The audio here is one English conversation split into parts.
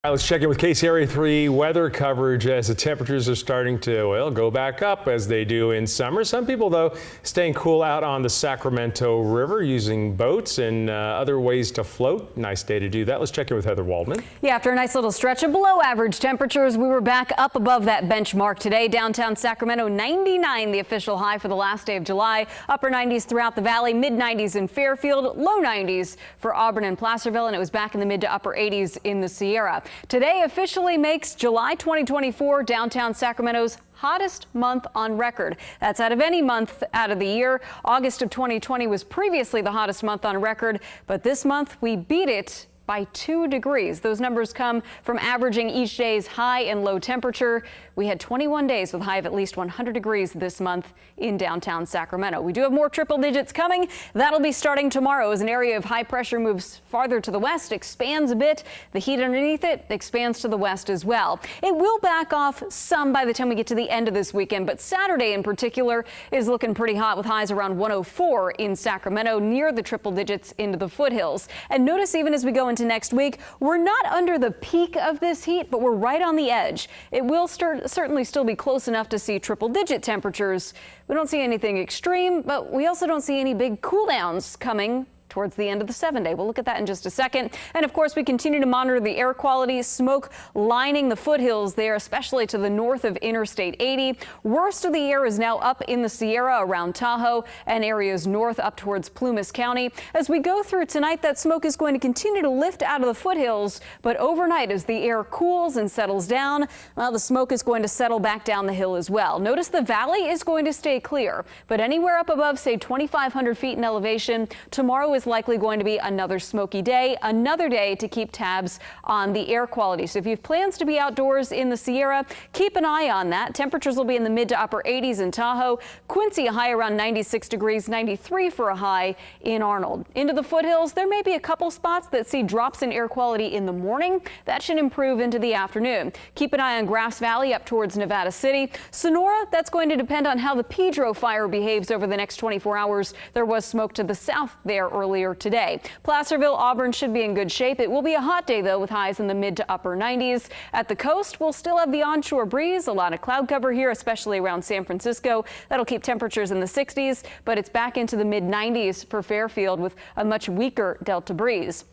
All right, let's check in with Casey Area 3 weather coverage as the temperatures are starting to, well, go back up as they do in summer. Some people, though, staying cool out on the Sacramento River using boats and other ways to float. Nice day to do that. Let's check in with Heather Waldman. Yeah, after a nice little stretch of below average temperatures, we were back up above that benchmark today. Downtown Sacramento, 99 the official high for the last day of July. Upper 90s throughout the valley, mid 90s in Fairfield, low 90s for Auburn and Placerville, and it was back in the mid to upper 80s in the Sierra. Today officially makes July 2024 downtown Sacramento's hottest month on record. That's out of any month out of the year. August of 2020 was previously the hottest month on record, but this month we beat it by 2 degrees. Those numbers come from averaging each day's high and low temperature. We had 21 days with a high of at least 100 degrees this month in downtown Sacramento. We do have more triple digits coming. That'll be starting tomorrow as an area of high pressure moves farther to the west, expands a bit. The heat underneath it expands to the west as well. It will back off some by the time we get to the end of this weekend, but Saturday in particular is looking pretty hot with highs around 104 in Sacramento, near the triple digits into the foothills. And notice even as we go into next week, we're not under the peak of this heat, but we're right on the edge. It will certainly still be close enough to see triple digit temperatures. We don't see anything extreme, but we also don't see any big cool downs coming towards the end of the 7-day. We'll look at that in just a second. And of course, we continue to monitor the air quality. Smoke lining the foothills there, especially to the north of Interstate 80. Worst of the air is now up in the Sierra around Tahoe and areas north up towards Plumas County. As we go through tonight, that smoke is going to continue to lift out of the foothills, but overnight as the air cools and settles down, well, the smoke is going to settle back down the hill as well. Notice the valley is going to stay clear, but anywhere up above, say, 2,500 feet in elevation, tomorrow is likely going to be another smoky day, another day to keep tabs on the air quality. So if you have plans to be outdoors in the Sierra, keep an eye on that. Temperatures will be in the mid to upper 80s in Tahoe. Quincy, a high around 96 degrees, 93 for a high in Arnold. Into the foothills, there may be a couple spots that see drops in air quality in the morning. That should improve into the afternoon. Keep an eye on Grass Valley up towards Nevada City. Sonora, that's going to depend on how the Pedro fire behaves over the next 24 hours. There was smoke to the south there earlier today. Placerville, Auburn should be in good shape. It will be a hot day, though, with highs in the mid to upper 90s. At the coast, we'll still have the onshore breeze. A lot of cloud cover here, especially around San Francisco. That'll keep temperatures in the 60s, but it's back into the mid 90s for Fairfield with a much weaker delta breeze.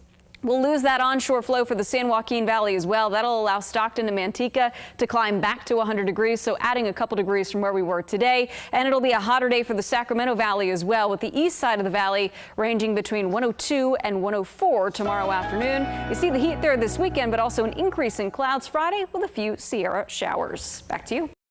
We'll lose that onshore flow for the San Joaquin Valley as well. That'll allow Stockton to Manteca to climb back to 100 degrees, so adding a couple degrees from where we were today. And it'll be a hotter day for the Sacramento Valley as well, with the east side of the valley ranging between 102 and 104 tomorrow afternoon. You see the heat there this weekend, but also an increase in clouds Friday with a few Sierra showers. Back to you.